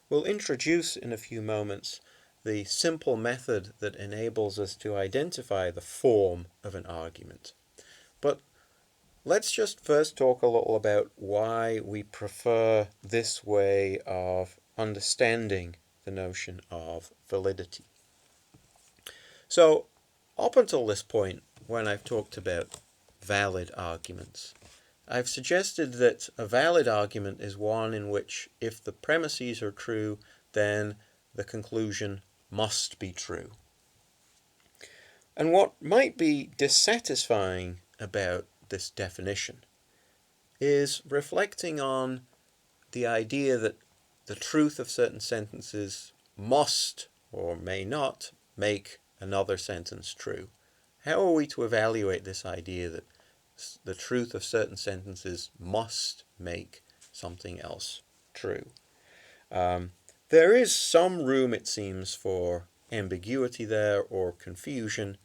We'll introduce in a few moments the simple method that enables us to identify the form of an argument. But let's just first talk a little about why we prefer this way of understanding the notion of validity. So, up until this point, when I've talked about valid arguments, I've suggested that a valid argument is one in which, if the premises are true, then the conclusion must be true. And what might be dissatisfying about this definition is reflecting on the idea that the truth of certain sentences must or may not make another sentence true. How are we to evaluate this idea that the truth of certain sentences must make something else true? There is some room, it seems, for ambiguity there or confusion,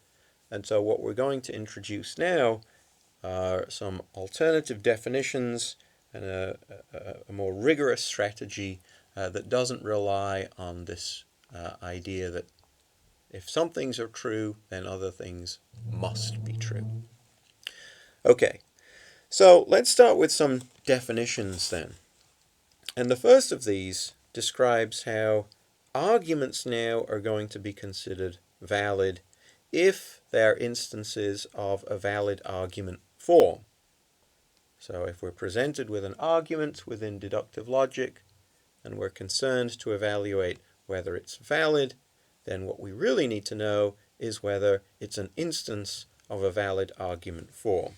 and so what we're going to introduce now are some alternative definitions and a more rigorous strategy that doesn't rely on this idea that if some things are true, then other things must be true. Okay, so let's start with some definitions then. And the first of these describes how arguments now are going to be considered valid if they are instances of a valid argument form. So if we're presented with an argument within deductive logic and we're concerned to evaluate whether it's valid, then what we really need to know is whether it's an instance of a valid argument form.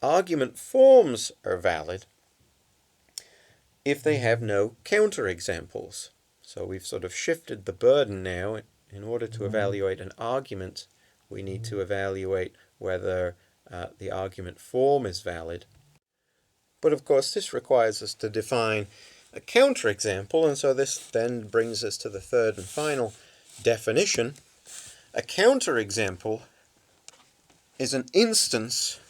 Argument forms are valid if they have no counterexamples. So we've sort of shifted the burden now. In order to evaluate an argument, we need to evaluate whether the argument form is valid. But of course, this requires us to define a counterexample, and so this then brings us to the third and final definition. A counterexample is an instance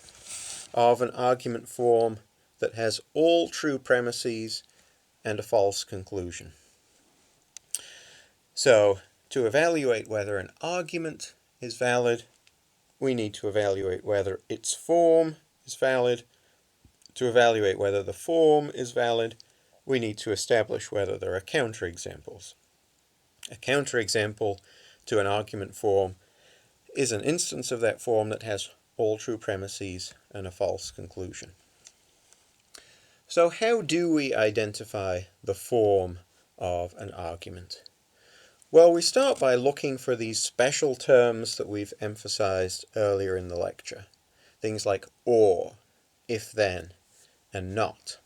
of an argument form that has all true premises and a false conclusion. So, to evaluate whether an argument is valid, we need to evaluate whether its form is valid. To evaluate whether the form is valid, we need to establish whether there are counterexamples. A counterexample to an argument form is an instance of that form that has all true premises and a false conclusion. So how do we identify the form of an argument? Well, we start by looking for these special terms that we've emphasized earlier in the lecture. Things like or, if then, and not.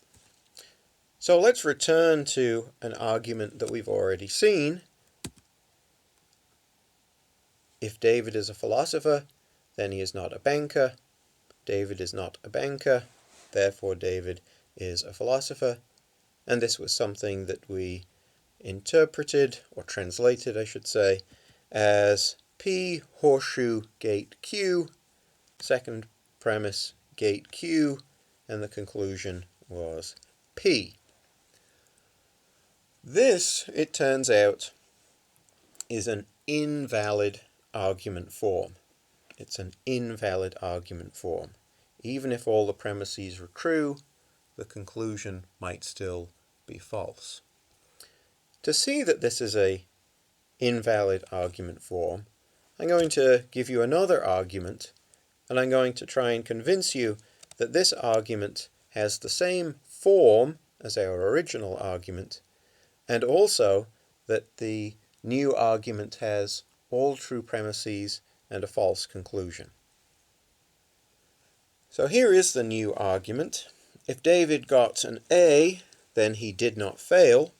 So let's return to an argument that we've already seen. If David is a philosopher, then he is not a banker. David is not a banker, therefore David is a philosopher. And this was something that we interpreted, or translated I should say, as P horseshoe gate Q, second premise gate Q, and the conclusion was P. This, it turns out, is an invalid argument form. It's an invalid argument form. Even if all the premises are true, the conclusion might still be false. To see that this is an invalid argument form, I'm going to give you another argument, and I'm going to try and convince you that this argument has the same form as our original argument, and also that the new argument has all true premises and a false conclusion. So here is the new argument. If David got an A, then he did not fail.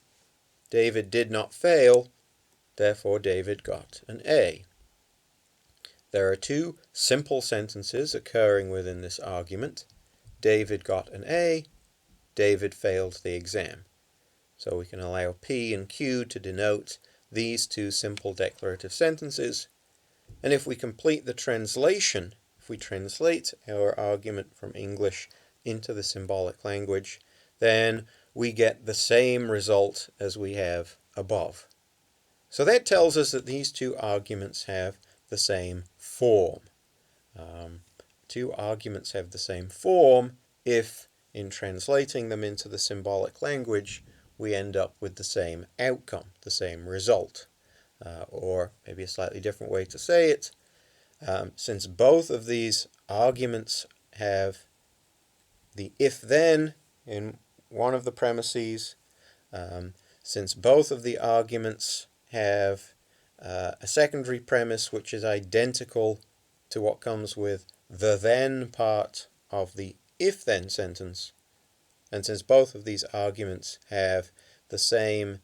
David did not fail, therefore David got an A. There are two simple sentences occurring within this argument. David got an A, David failed the exam. So we can allow P and Q to denote these two simple declarative sentences. And if we complete the translation, if we translate our argument from English into the symbolic language, then we get the same result as we have above. So that tells us that these two arguments have the same form. Two arguments have the same form if, in translating them into the symbolic language, we end up with the same outcome, the same result. Or maybe a slightly different way to say it, since both of these arguments have the if-then in one of the premises, since both of the arguments have a secondary premise which is identical to what comes with the then part of the if-then sentence, and since both of these arguments have the same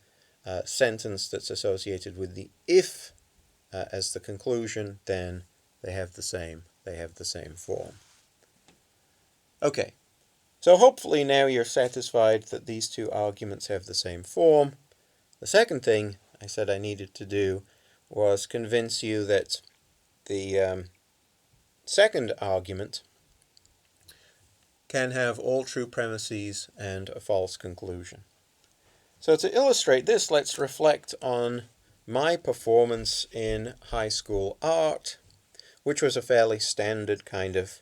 sentence that's associated with the if as the conclusion, then they have the same form. Okay, so hopefully now you're satisfied that these two arguments have the same form. The second thing I said I needed to do was convince you that the second argument can have all true premises and a false conclusion. So to illustrate this, let's reflect on my performance in high school art, which was a fairly standard kind of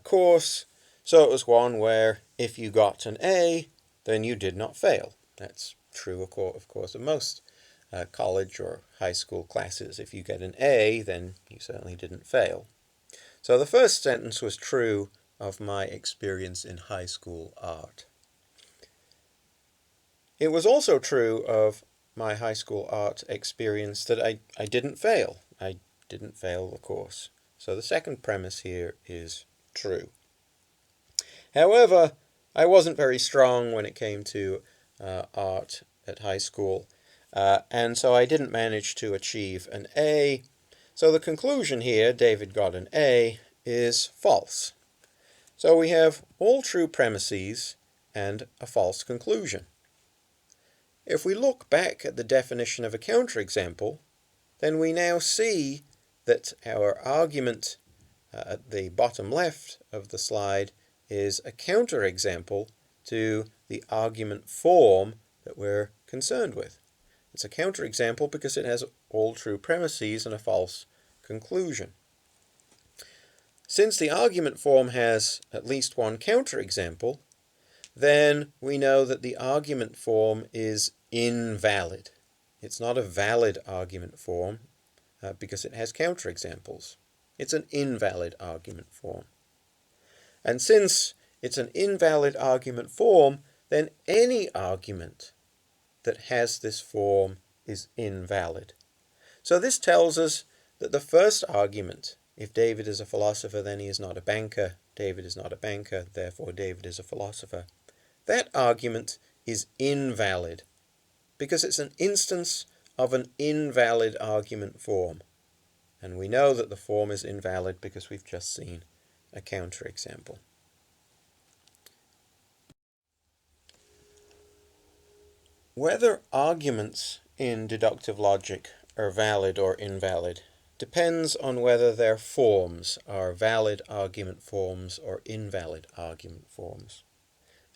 course. So it was one where if you got an A, then you did not fail. That's true, of course, of most college or high school classes. If you get an A, then you certainly didn't fail. So the first sentence was true of my experience in high school art. It was also true of my high school art experience that I didn't fail. I didn't fail the course. So the second premise here is true. However, I wasn't very strong when it came to art at high school, and so I didn't manage to achieve an A. So the conclusion here, David got an A, is false. So we have all true premises and a false conclusion. If we look back at the definition of a counterexample, then we now see that our argument at the bottom left of the slide is a counterexample to the argument form that we're concerned with. It's a counterexample because it has all true premises and a false conclusion. Since the argument form has at least one counterexample, then we know that the argument form is invalid. It's not a valid argument form because it has counterexamples. It's an invalid argument form. And since it's an invalid argument form, then any argument that has this form is invalid. So this tells us that the first argument, if David is a philosopher, then he is not a banker. David is not a banker, therefore David is a philosopher. That argument is invalid because it's an instance of an invalid argument form. And we know that the form is invalid because we've just seen a counterexample. Whether arguments in deductive logic are valid or invalid depends on whether their forms are valid argument forms or invalid argument forms.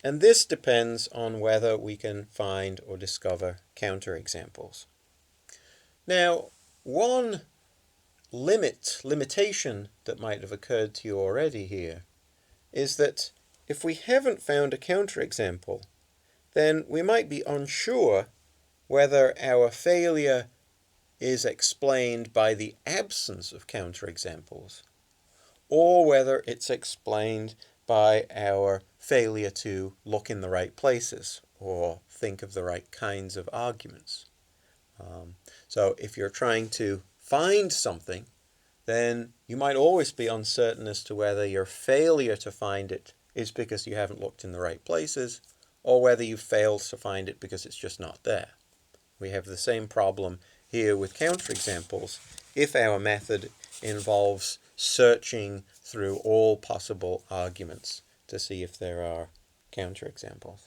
And this depends on whether we can find or discover counterexamples. Now, one limitation that might have occurred to you already here is that if we haven't found a counterexample, then we might be unsure whether our failure is explained by the absence of counterexamples or whether it's explained by our failure to look in the right places or think of the right kinds of arguments. So if you're trying to find something, then you might always be uncertain as to whether your failure to find it is because you haven't looked in the right places or whether you failed to find it because it's just not there. We have the same problem here with counterexamples if our method involves searching through all possible arguments to see if there are counterexamples.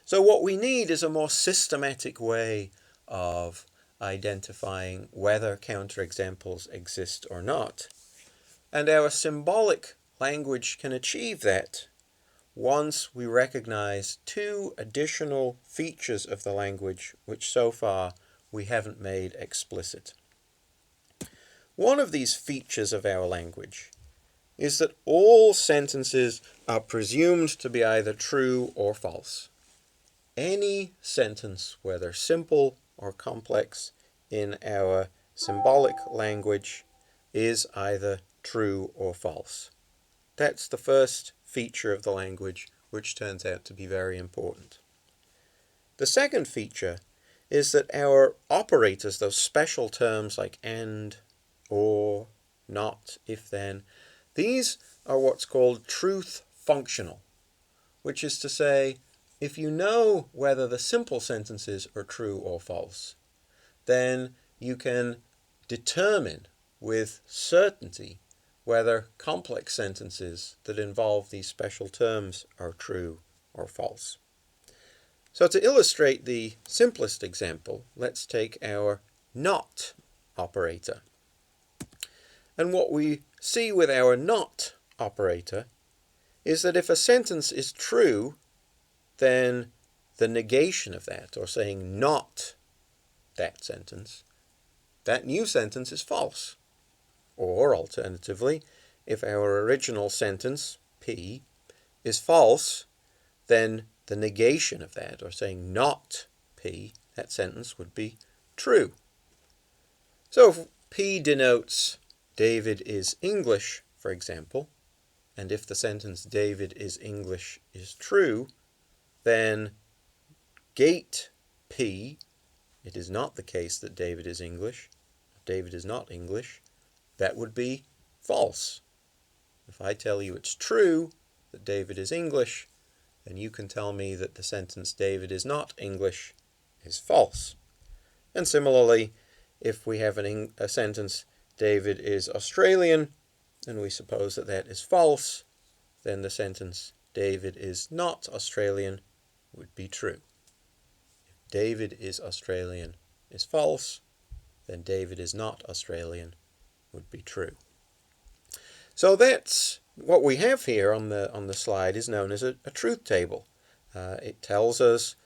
So what we need is a more systematic way of identifying whether counterexamples exist or not. And our symbolic language can achieve that once we recognize two additional features of the language which so far we haven't made explicit. One of these features of our language is that all sentences are presumed to be either true or false. Any sentence, whether simple or complex, in our symbolic language is either true or false. That's the first feature of the language, which turns out to be very important. The second feature is that our operators, those special terms like and, or, not, if then, these are what's called truth functional, which is to say, if you know whether the simple sentences are true or false, then you can determine with certainty whether complex sentences that involve these special terms are true or false. So to illustrate the simplest example, let's take our not operator. And what we see with our not operator is that if a sentence is true, then the negation of that, or saying not that sentence, that new sentence is false. Or alternatively, if our original sentence, P, is false, then the negation of that, or saying not P, that sentence would be true. So if P denotes David is English, for example, and if the sentence David is English is true, then gate P, it is not the case that David is English, David is not English, that would be false. If I tell you it's true that David is English, then you can tell me that the sentence David is not English is false. And similarly, if we have a sentence David is Australian, and we suppose that that is false, then the sentence David is not Australian would be true. If David is Australian is false, then David is not Australian would be true. So that's what we have here on the slide is known as a truth table. It tells us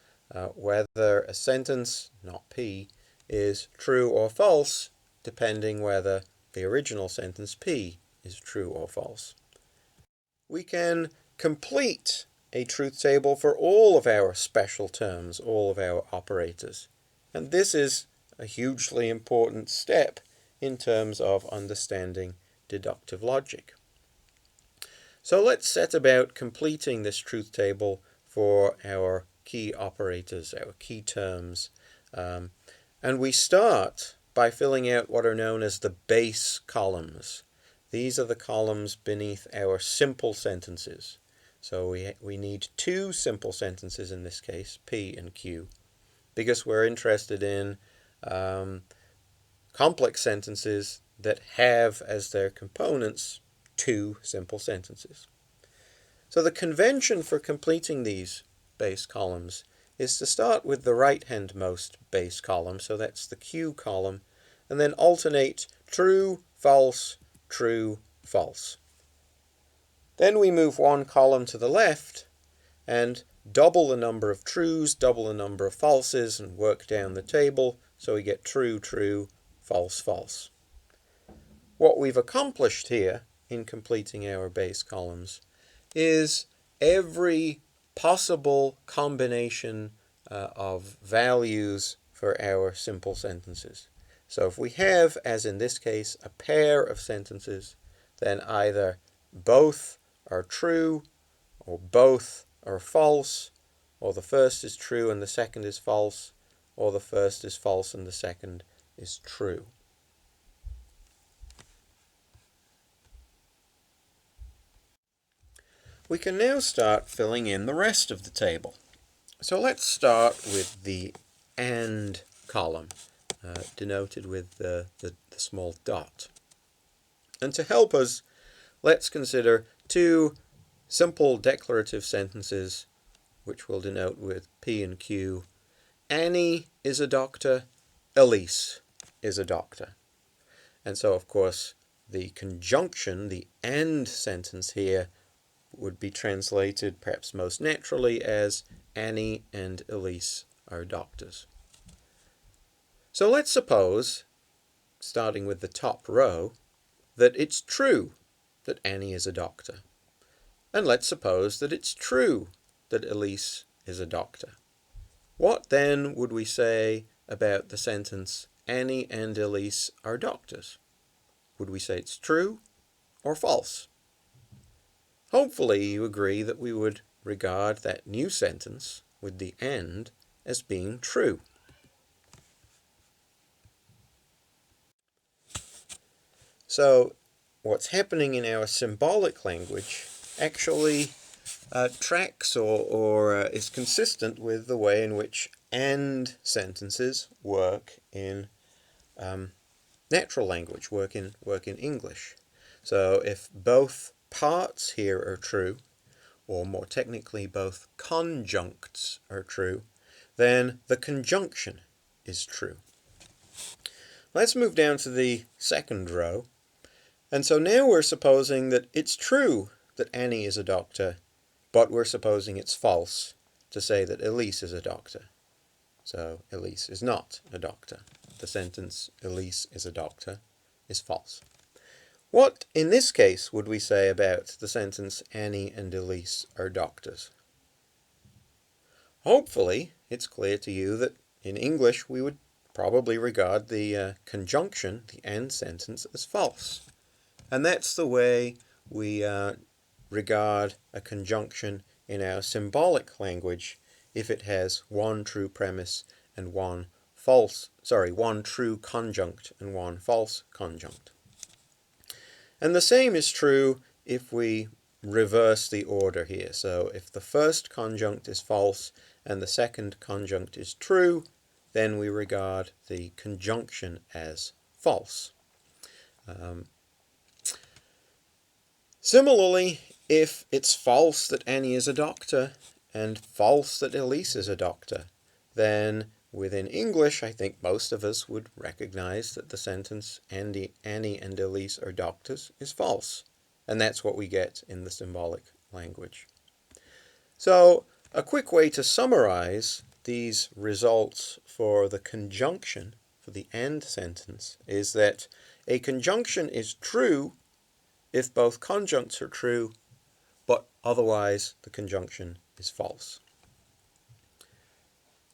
whether a sentence, not P, is true or false, depending whether the original sentence P is true or false. We can complete a truth table for all of our special terms, all of our operators. And this is a hugely important step in terms of understanding deductive logic. So let's set about completing this truth table for our key operators, our key terms. And we start by filling out what are known as the base columns. These are the columns beneath our simple sentences. So we need two simple sentences in this case, P and Q, because we're interested in complex sentences that have as their components two simple sentences. So the convention for completing these base columns is to start with the right-handmost base column, so that's the Q column, and then alternate true, false, true, false. Then we move one column to the left and double the number of trues, double the number of falses, and work down the table, so we get true, true, false, false. What we've accomplished here in completing our base columns is every possible combination of values for our simple sentences. So if we have, as in this case, a pair of sentences, then either both are true, or both are false, or the first is true and the second is false, or the first is false and the second is true. We can now start filling in the rest of the table. So let's start with the AND column, denoted with the small dot. And to help us, let's consider two simple declarative sentences, which we'll denote with P and Q. Annie is a doctor, Elise is a doctor. And so, of course, the conjunction, the AND sentence here, would be translated perhaps most naturally as Annie and Elise are doctors. So let's suppose, starting with the top row, that it's true that Annie is a doctor. And let's suppose that it's true that Elise is a doctor. What then would we say about the sentence, Annie and Elise are doctors? Would we say it's true or false? Hopefully you agree that we would regard that new sentence with the and as being true. So what's happening in our symbolic language actually tracks or is consistent with the way in which and sentences work in natural language, work in English. So if both parts here are true, or more technically both conjuncts are true, then the conjunction is true. Let's move down to the second row. And so now we're supposing that it's true that Annie is a doctor, but we're supposing it's false to say that Elise is a doctor. So Elise is not a doctor. The sentence, Elise is a doctor, is false. What, in this case, would we say about the sentence, Annie and Elise are doctors? Hopefully, it's clear to you that in English we would probably regard the conjunction, the and sentence, as false. And that's the way we regard a conjunction in our symbolic language if it has one true premise and one true conjunct and one false conjunct. And the same is true if we reverse the order here. So if the first conjunct is false and the second conjunct is true, then we regard the conjunction as false. Similarly, if it's false that Annie is a doctor and false that Elise is a doctor, then within English, I think most of us would recognize that the sentence, Annie and Elise are doctors, is false. And that's what we get in the symbolic language. So, a quick way to summarize these results for the conjunction, for the and sentence, is that a conjunction is true if both conjuncts are true, but otherwise the conjunction is false.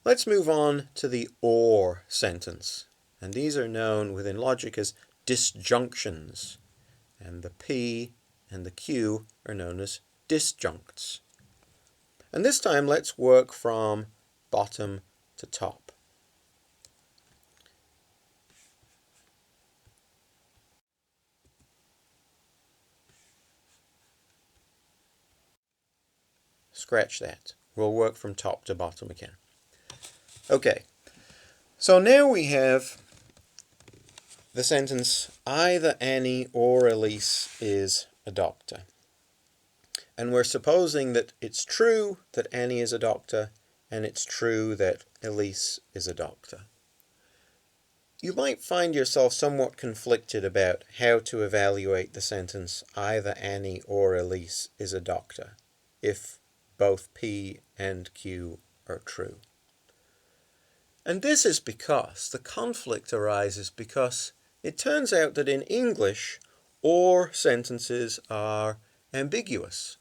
Let's move on to the or sentence. And these are known within logic as disjunctions. And the P and the Q are known as disjuncts. And this time let's work from bottom to top. Scratch that. We'll work from top to bottom again. Okay, so now we have the sentence, either Annie or Elise is a doctor. And we're supposing that it's true that Annie is a doctor, and it's true that Elise is a doctor. You might find yourself somewhat conflicted about how to evaluate the sentence, either Annie or Elise is a doctor, if both P and Q are true. And this is because the conflict arises because it turns out that in English, or sentences are ambiguous.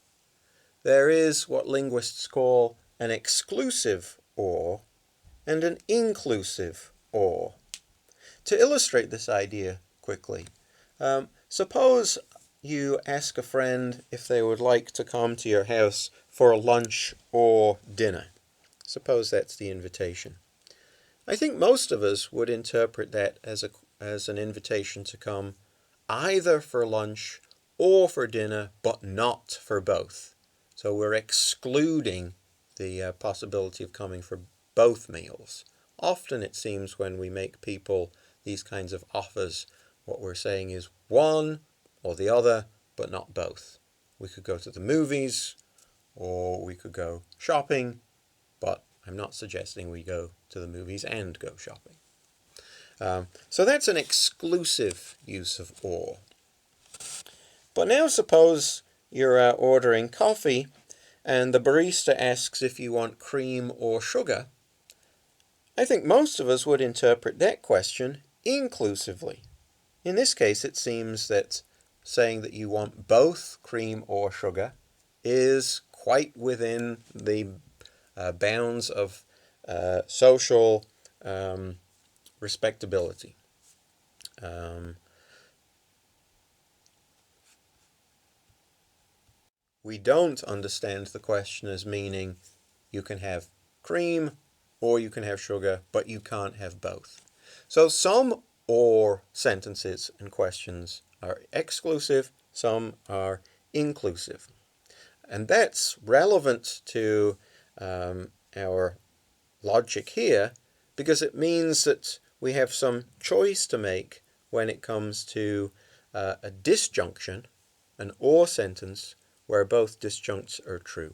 There is what linguists call an exclusive or and an inclusive or. To illustrate this idea quickly, suppose you ask a friend if they would like to come to your house for lunch or dinner. Suppose that's the invitation. I think most of us would interpret that as an invitation to come either for lunch or for dinner, but not for both. So we're excluding the possibility of coming for both meals. Often it seems when we make people these kinds of offers, what we're saying is one or the other, but not both. We could go to the movies, or we could go shopping, but I'm not suggesting we go to the movies and go shopping. So that's an exclusive use of or. But now suppose you're ordering coffee and the barista asks if you want cream or sugar, I think most of us would interpret that question inclusively. In this case, it seems that saying that you want both cream or sugar is quite within the bounds of social respectability. We don't understand the question as meaning you can have cream or you can have sugar, but you can't have both. So some or sentences and questions are exclusive, some are inclusive. And that's relevant to our logic here because it means that we have some choice to make when it comes to a disjunction, an or sentence, where both disjuncts are true.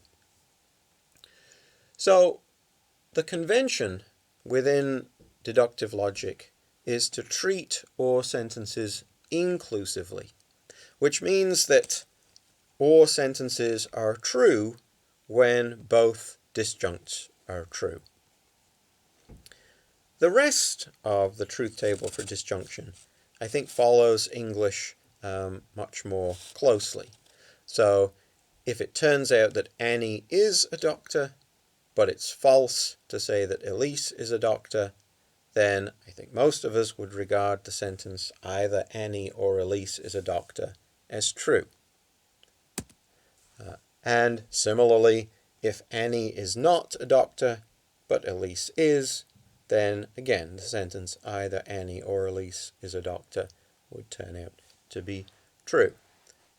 So the convention within deductive logic is to treat or sentences inclusively, which means that or sentences are true when both disjuncts are true. The rest of the truth table for disjunction, I think, follows English much more closely. So if it turns out that Annie is a doctor, but it's false to say that Elise is a doctor, then I think most of us would regard the sentence either Annie or Elise is a doctor as true. And similarly, if Annie is not a doctor, but Elise is, then again the sentence either Annie or Elise is a doctor would turn out to be true.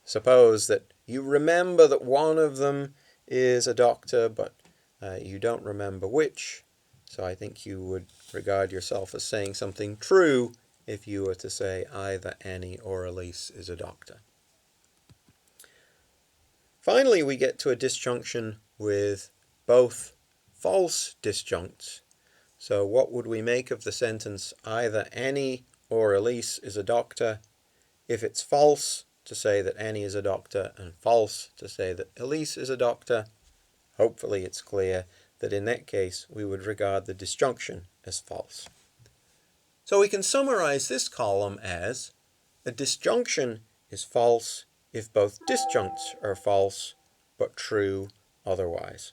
Suppose that you remember that one of them is a doctor, but you don't remember which, so I think you would regard yourself as saying something true if you were to say either Annie or Elise is a doctor. Finally, we get to a disjunction with both false disjuncts. So what would we make of the sentence either Annie or Elise is a doctor if it's false to say that Annie is a doctor and false to say that Elise is a doctor? Hopefully it's clear that in that case we would regard the disjunction as false. So we can summarize this column as a disjunction is false if both disjuncts are false but true otherwise.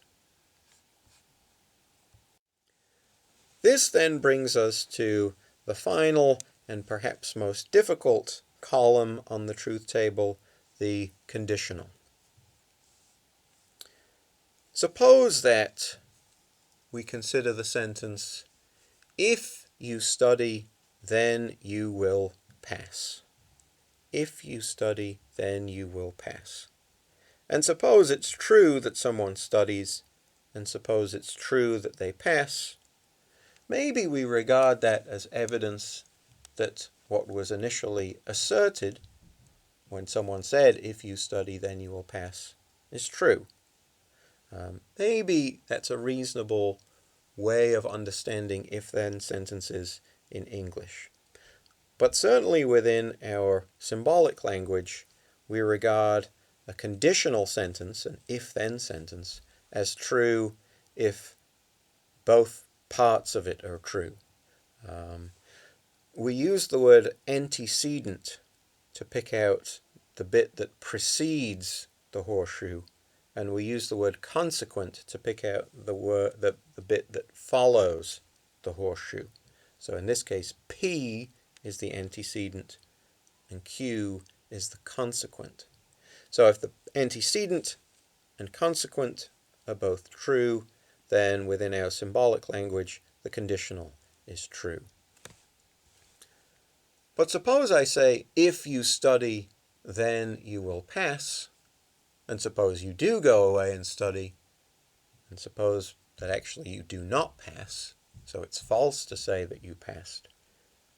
This then brings us to the final and perhaps most difficult column on the truth table, the conditional. Suppose that we consider the sentence, if you study, then you will pass. If you study, then you will pass. And suppose it's true that someone studies, and suppose it's true that they pass. Maybe we regard that as evidence that what was initially asserted when someone said, if you study, then you will pass, is true. Maybe that's a reasonable way of understanding if-then sentences in English. But certainly within our symbolic language, we regard a conditional sentence, an if-then sentence, as true if both parts of it are true. We use the word antecedent to pick out the bit that precedes the horseshoe, and we use the word consequent to pick out the bit that follows the horseshoe. So in this case, P is the antecedent and Q is the consequent. So if the antecedent and consequent are both true, then within our symbolic language, the conditional is true. But suppose I say, if you study, then you will pass, and suppose you do go away and study, and suppose that actually you do not pass, so it's false to say that you passed.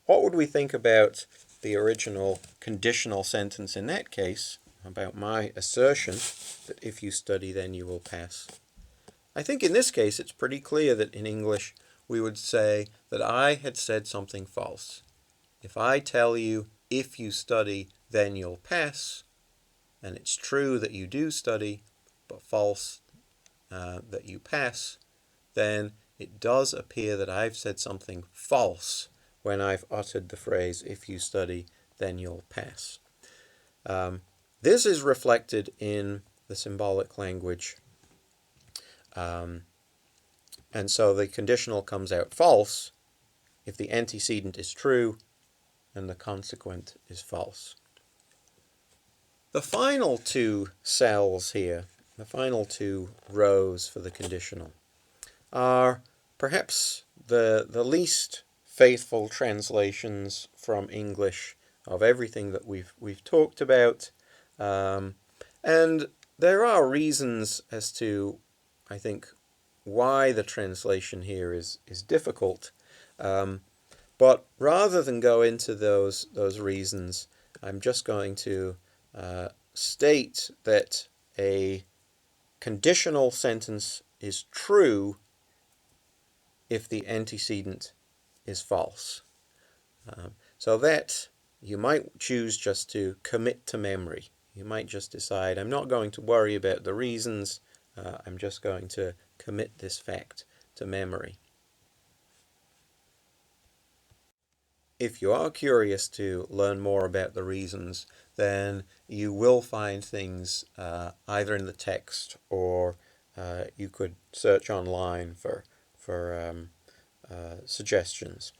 What would we think about the original conditional sentence in that case, about my assertion that if you study, then you will pass? I think in this case it's pretty clear that in English we would say that I had said something false. If I tell you, if you study, then you'll pass, and it's true that you do study, but false that you pass, then it does appear that I've said something false when I've uttered the phrase, if you study, then you'll pass. This is reflected in the symbolic language. And so the conditional comes out false if the antecedent is true and the consequent is false. The final two cells here, the final two rows for the conditional, are perhaps the least faithful translations from English of everything that we've talked about. And there are reasons as to, I think, why the translation here is difficult. But rather than go into those reasons, I'm just going to state that a conditional sentence is true if the antecedent is false. So that you might choose just to commit to memory. You might just decide, I'm not going to worry about the reasons, I'm just going to commit this fact to memory. If you are curious to learn more about the reasons, then you will find things either in the text or you could search online for suggestions.